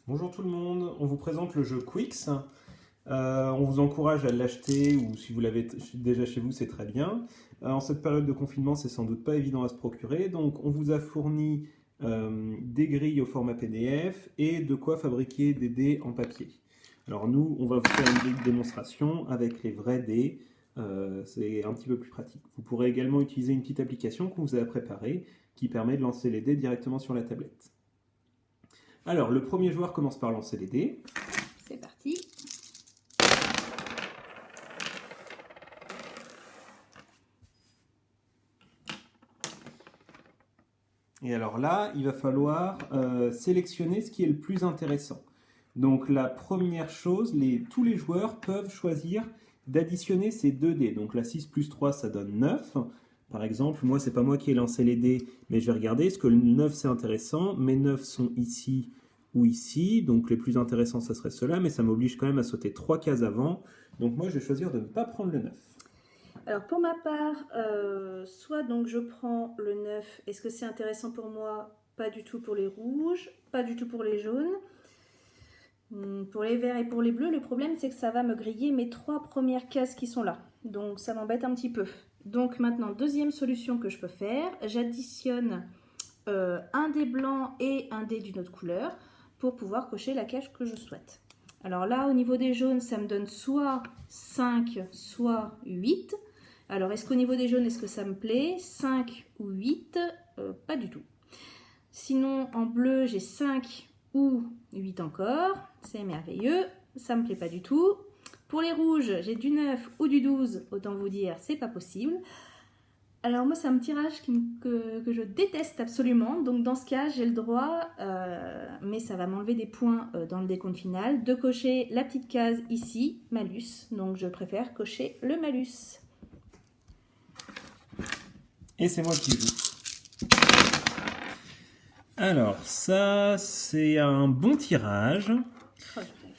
Bonjour tout le monde, on vous présente le jeu Quix. On vous encourage à l'acheter ou si vous l'avez déjà chez vous, c'est très bien. En cette période de confinement, c'est sans doute pas évident à se procurer. Donc on vous a fourni des grilles au format PDF et de quoi fabriquer des dés en papier. Alors nous, on va vous faire une démonstration avec les vrais dés. C'est un petit peu plus pratique. Vous pourrez également utiliser une petite application qu'on vous a préparée qui permet de lancer les dés directement sur la tablette. Alors, le premier joueur commence par lancer les dés. C'est parti. Et alors là, il va falloir sélectionner ce qui est le plus intéressant. Donc la première chose, tous les joueurs peuvent choisir d'additionner ces deux dés. Donc la 6 plus 3, ça donne 9. Par exemple, moi, c'est pas moi qui ai lancé les dés, mais je vais regarder, est-ce que le 9 c'est intéressant? Mes 9 sont ici ou ici, donc les plus intéressants, ça serait ceux-là, mais ça m'oblige quand même à sauter 3 cases avant. Donc moi, je vais choisir de ne pas prendre le 9. Alors pour ma part, soit donc je prends le 9. Est-ce que c'est intéressant pour moi? Pas du tout pour les rouges, pas du tout pour les jaunes. Pour les verts et pour les bleus, le problème c'est que ça va me griller mes 3 premières cases qui sont là. Donc ça m'embête un petit peu. Donc maintenant, deuxième solution que je peux faire, j'additionne un dé blanc et un dé d'une autre couleur pour pouvoir cocher la case que je souhaite. Alors là, au niveau des jaunes, ça me donne soit 5, soit 8. Alors, est-ce qu'au niveau des jaunes, est-ce que ça me plaît? 5 ou 8? Pas du tout. Sinon, en bleu, j'ai 5 ou 8 encore. C'est merveilleux. Ça me plaît pas du tout. Pour les rouges, j'ai du 9 ou du 12. Autant vous dire, c'est pas possible. Alors moi, c'est un tirage que je déteste absolument. Donc dans ce cas, j'ai le droit, mais ça va m'enlever des points dans le décompte final, de cocher la petite case ici, malus. Donc je préfère cocher le malus. Et c'est moi qui joue. Alors, ça, c'est un bon tirage.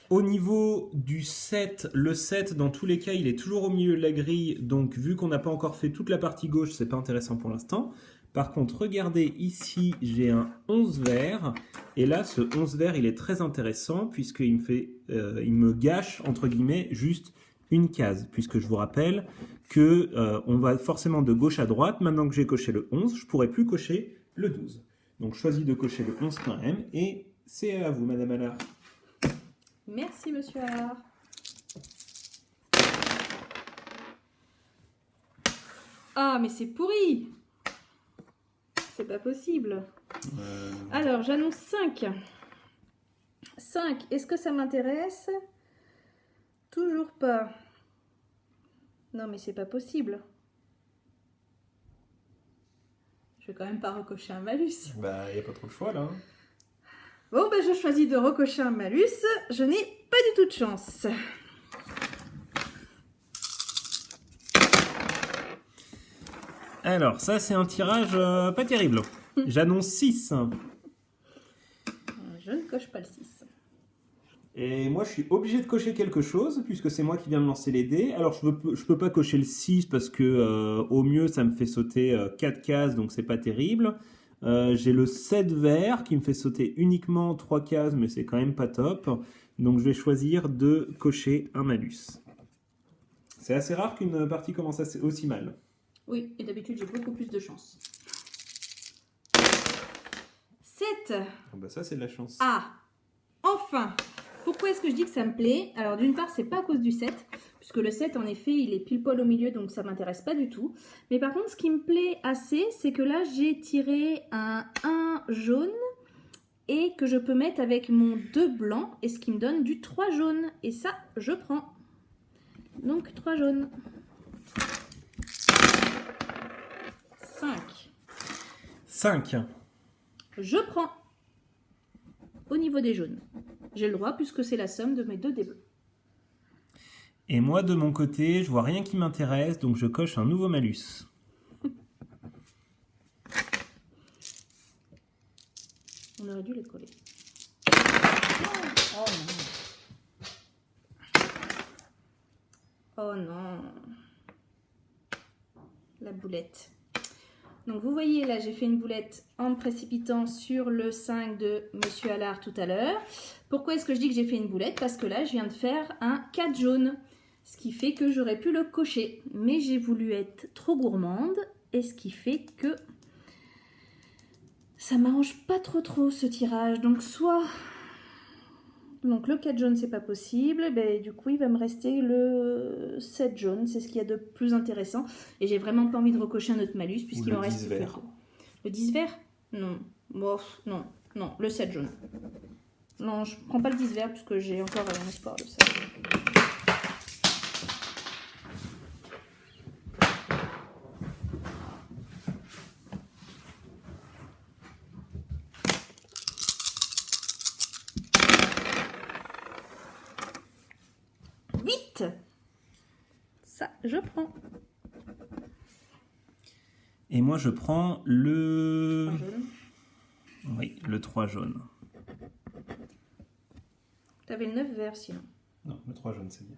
Au niveau du 7, le 7, dans tous les cas, il est toujours au milieu de la grille. Donc, vu qu'on n'a pas encore fait toute la partie gauche, c'est pas intéressant pour l'instant. Par contre, regardez, ici, j'ai un 11 vert. Et là, ce 11 vert, il est très intéressant puisqu'il il me gâche, entre guillemets, juste une case. Puisque je vous rappelle que on va forcément de gauche à droite. Maintenant que j'ai coché le 11, je pourrais plus cocher le 12. Donc, je choisis de cocher le 11 quand même. Et c'est à vous, Madame Allard. Merci, monsieur Allard. Ah, mais c'est pourri! C'est pas possible. Alors, j'annonce 5. 5, est-ce que ça m'intéresse? Toujours pas. Non, mais c'est pas possible. Je vais quand même pas recocher un malus. Bah, il n'y a pas trop le choix, là. Bon, ben je choisis de recocher un malus. Je n'ai pas du tout de chance. Alors, ça, c'est un tirage pas terrible. J'annonce 6. Je ne coche pas le 6. Et moi, je suis obligé de cocher quelque chose, puisque c'est moi qui viens de lancer les dés. Alors, je peux pas cocher le 6, parce que au mieux, ça me fait sauter 4 cases, donc c'est pas terrible. J'ai le 7 vert, qui me fait sauter uniquement 3 cases, mais c'est quand même pas top. Donc, je vais choisir de cocher un malus. C'est assez rare qu'une partie commence aussi mal. Oui, et d'habitude, j'ai beaucoup plus de chance. 7. Ah bah ça, c'est de la chance. Ah, enfin. Pourquoi est-ce que je dis que ça me plaît? Alors, d'une part, c'est pas à cause du 7, puisque le 7, en effet, il est pile poil au milieu, donc ça m'intéresse pas du tout. Mais par contre, ce qui me plaît assez, c'est que là, j'ai tiré un 1 jaune et que je peux mettre avec mon 2 blanc, et ce qui me donne du 3 jaune. Et ça, je prends. Donc, 3 jaunes. 5. 5. Je prends. Au niveau des jaunes. J'ai le droit puisque c'est la somme de mes 2 dés bleus. Et moi, de mon côté, je vois rien qui m'intéresse, donc je coche un nouveau malus. On aurait dû les coller. Oh non. Oh non. La boulette. Donc vous voyez là, j'ai fait une boulette en me précipitant sur le 5 de Monsieur Allard tout à l'heure. Pourquoi est-ce que je dis que j'ai fait une boulette? Parce que là, je viens de faire un 4 jaune. Ce qui fait que j'aurais pu le cocher. Mais j'ai voulu être trop gourmande. Et ce qui fait que ça m'arrange pas trop ce tirage. Donc soit... Donc le 4 jaune, c'est pas possible. Ben, du coup, il va me rester le 7 jaune. C'est ce qu'il y a de plus intéressant. Et j'ai vraiment pas envie de recocher un autre malus puisqu'il m'en reste que 2. Le 10 vert? Non. Bon, non. Non, le 7 jaune. Non, je prends pas le 10 vert puisque j'ai encore un espoir de ça. Ça, je prends. Et moi, je prends le... 3 jaune. Oui, le 3 jaune. T'avais le 9 vert sinon. Non, le 3 jaune, c'est bien.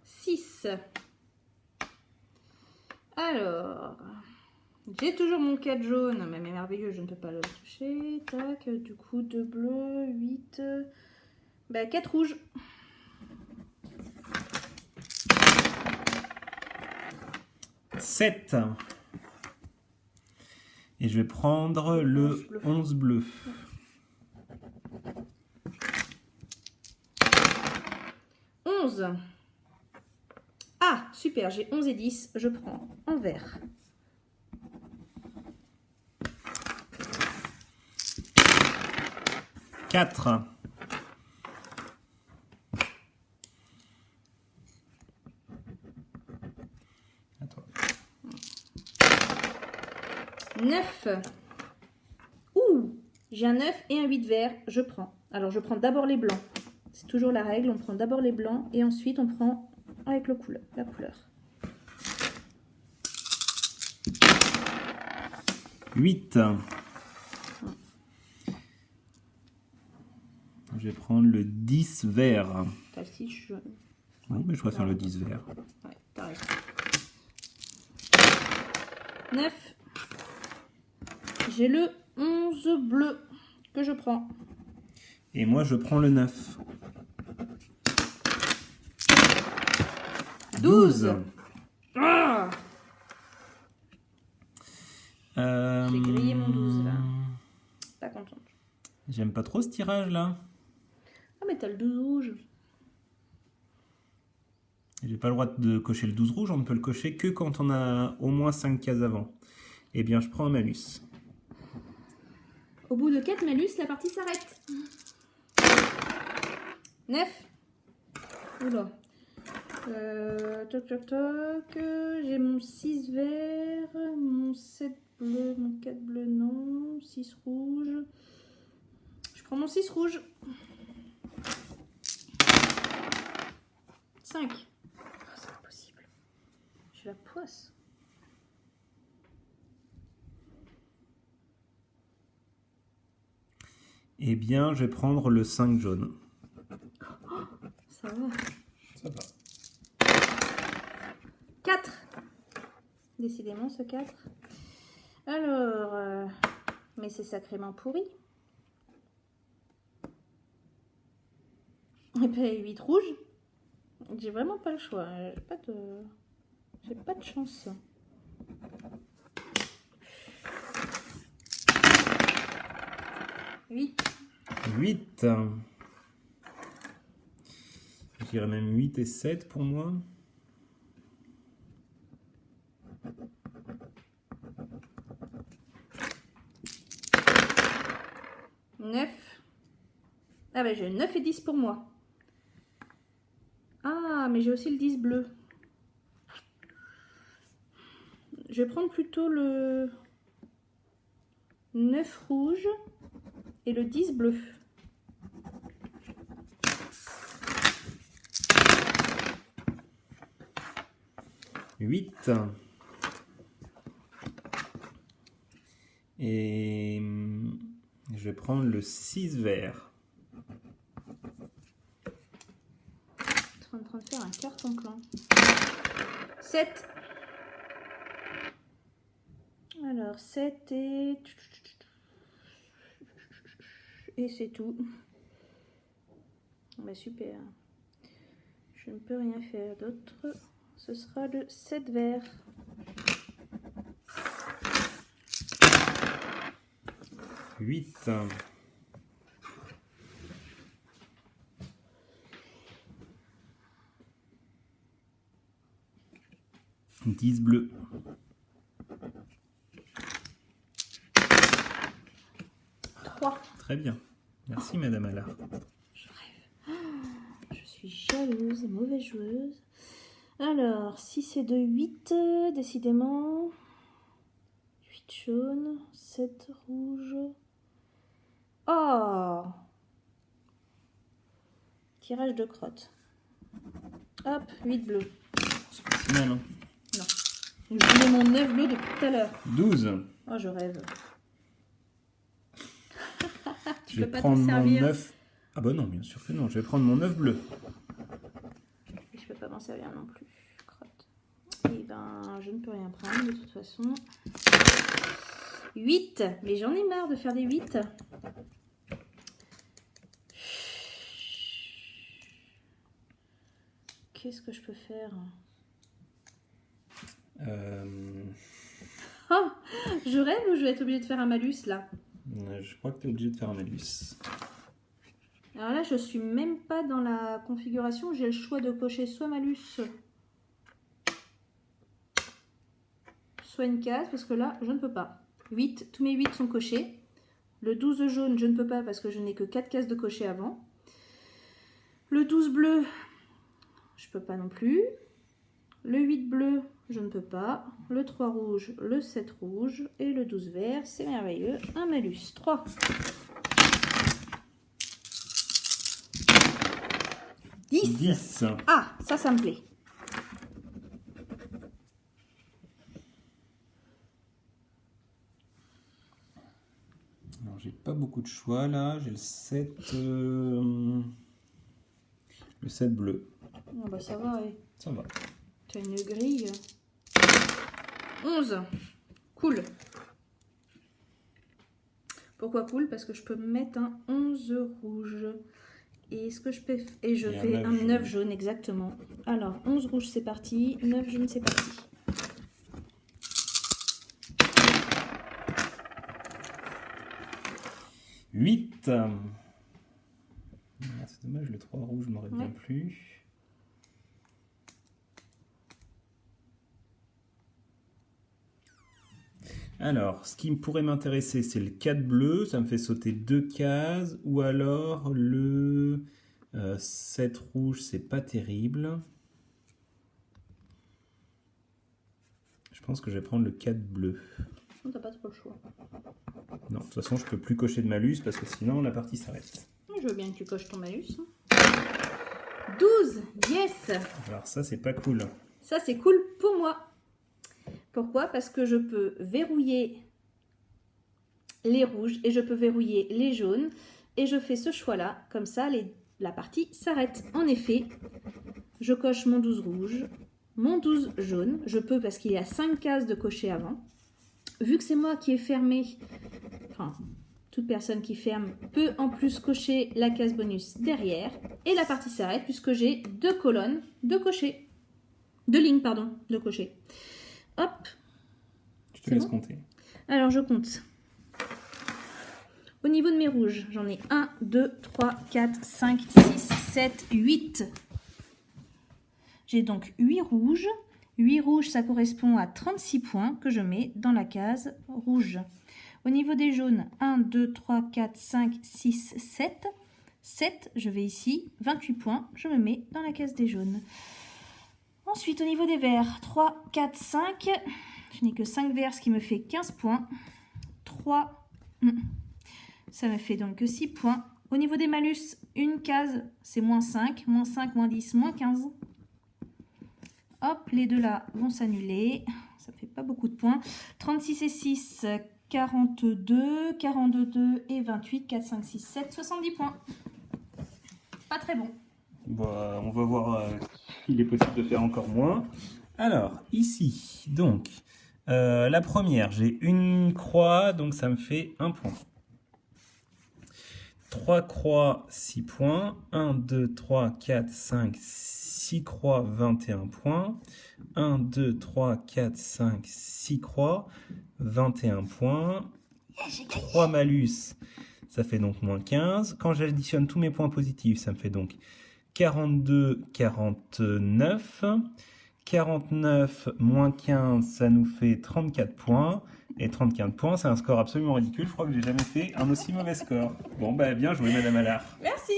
6. Alors, j'ai toujours mon 4 jaune, mais merveilleux, je ne peux pas le toucher. Tac, du coup, 2 bleus, 8... Bah, 4 rouges. Sept. Et je vais prendre le 11 bleu. Ah, super, j'ai 11 et 10, je prends en vert. Quatre. À toi. 9. Ouh, j'ai un 9 et un 8 vert, je prends. Alors, je prends d'abord les blancs. C'est toujours la règle, on prend d'abord les blancs et ensuite on prend avec la couleur. 8. Je vais prendre le 10 vert. T'as le 6 jaune. Oui, mais je préfère le 10 vert. Ouais, t'as raison. 9. J'ai le 11 bleu que je prends. Et moi, je prends le 9. 12. Ah, j'ai grillé mon 12 là. Pas contente. J'aime pas trop ce tirage là. Ah mais t'as le 12 rouge. J'ai pas le droit de cocher le 12 rouge, on ne peut le cocher que quand on a au moins 5 cases avant. Eh bien, je prends un malus. Au bout de 4 malus, la partie s'arrête. 9. Oula. Toc toc toc. J'ai mon 6 vert, mon 7 bleu, mon 4 bleu, non. 6 rouge. Je prends mon 6 rouge. 5. Oh, c'est pas possible. J'ai la poisse. Eh bien, je vais prendre le 5 jaune. Ça va. Ça va. 4. Décidément, ce 4. Alors, mais c'est sacrément pourri. Et puis 8 rouges. J'ai vraiment pas le choix. J'ai pas de chance. Oui. 8. Je dirais même 8 et 7 pour moi. Ah ben j'ai 9 et 10 pour moi. Ah, mais j'ai aussi le 10 bleu. Je vais prendre plutôt le 9 rouge et le 10 bleu. Huit. Et je vais prendre le 6 vert. En train de faire un carton plein. 7. Alors, 7 et... Et c'est tout. Bah, super. Je ne peux rien faire d'autre. Ce sera le 7 vert. Huit. 10 bleus. Très bien. Merci, Madame Allard. Je rêve. Je suis jalouse, mauvaise joueuse. Alors, 6 et 2, 8, décidément. 8 jaune, 7 rouge. Oh! Tirage de crotte. Hop, 8 bleus. C'est pas si mal, hein. Non. Je voulais mon 9 bleu depuis tout à l'heure. 12. Oh, je rêve. Je vais prendre mon 9. Ah bah non, bien sûr que non. Je vais prendre mon 9 bleu. Et je peux pas m'en servir non plus. Crotte. Et ben, je ne peux rien prendre de toute façon. 8. Mais j'en ai marre de faire des 8. Qu'est-ce que je peux faire? Oh, je rêve ou je vais être obligée de faire un malus là? Je crois que tu es obligé de faire un malus. Alors là, je suis même pas dans la configuration. J'ai le choix de cocher soit malus, soit une case, parce que là, je ne peux pas. 8, tous mes 8 sont cochés. Le 12 jaune, je ne peux pas parce que je n'ai que 4 cases de cocher avant. Le 12 bleu, je peux pas non plus. Le 8 bleu, je ne peux pas. Le 3 rouge, le 7 rouge et le 12 vert, c'est merveilleux. Un malus. 3. 10. Ah, ça me plaît. Alors, j'ai pas beaucoup de choix là. J'ai le 7. Le 7 bleu. Oh bah ça va, ouais. Ça va. Tu as une grille. 11. Cool. Pourquoi cool? Parce que je peux mettre un 11 rouge. Et ce que je peux... Et je fais un 9 jaune, exactement. Alors, 11 rouge, c'est parti. 9 jaune, c'est parti. Huit. Ah, c'est dommage, le 3 rouge m'aurait bien plu. Alors, ce qui pourrait m'intéresser, c'est le 4 bleu, ça me fait sauter 2 cases, ou alors le 7 rouge, c'est pas terrible. Je pense que je vais prendre le 4 bleu. T'as pas trop le choix. Non, de toute façon, je peux plus cocher de malus, parce que sinon, la partie s'arrête. Je veux bien que tu coches ton malus. 12, yes! Alors ça, c'est pas cool. Ça, c'est cool pour moi. Pourquoi? Parce que je peux verrouiller les rouges et je peux verrouiller les jaunes. Et je fais ce choix-là. Comme ça, la partie s'arrête. En effet, je coche mon 12 rouge, mon 12 jaune. Je peux parce qu'il y a 5 cases de cocher avant. Vu que c'est moi qui ai fermé, enfin, toute personne qui ferme peut en plus cocher la case bonus derrière. Et la partie s'arrête puisque j'ai 2 colonnes de cocher. 2 lignes, pardon, de cocher. Hop. Je te laisse compter. Alors, je compte. Au niveau de mes rouges, j'en ai 1, 2, 3, 4, 5, 6, 7, 8. J'ai donc 8 rouges. 8 rouges, ça correspond à 36 points que je mets dans la case rouge. Au niveau des jaunes, 1, 2, 3, 4, 5, 6, 7. 7, je vais ici. 28 points, je me mets dans la case des jaunes. Ensuite, au niveau des verts, 3, 4, 5. Je n'ai que 5 verts, ce qui me fait 15 points. 3, ça me fait donc 6 points. Au niveau des malus, une case, c'est moins 5. Moins 5, moins 10, moins 15. Hop, les deux là vont s'annuler. Ça ne fait pas beaucoup de points. 36 et 6, 42. 42 et 28, 4, 5, 6, 7, 70 points. Pas très bon. Bon, on va voir. Il est possible de faire encore moins. Alors, ici, donc, la première, j'ai une croix, donc ça me fait 1 point. 3 croix, 6 points. 1, 2, 3, 4, 5, 6 croix, 21 points. 1, 2, 3, 4, 5, 6 croix, 21 points. 3 malus, ça fait donc moins 15. Quand j'additionne tous mes points positifs, ça me fait donc 42, 49. 49 moins 15, ça nous fait 34 points. Et 34 points, c'est un score absolument ridicule. Je crois que j'ai jamais fait un aussi mauvais score. Bon, bah bien joué, Madame Allard. Merci.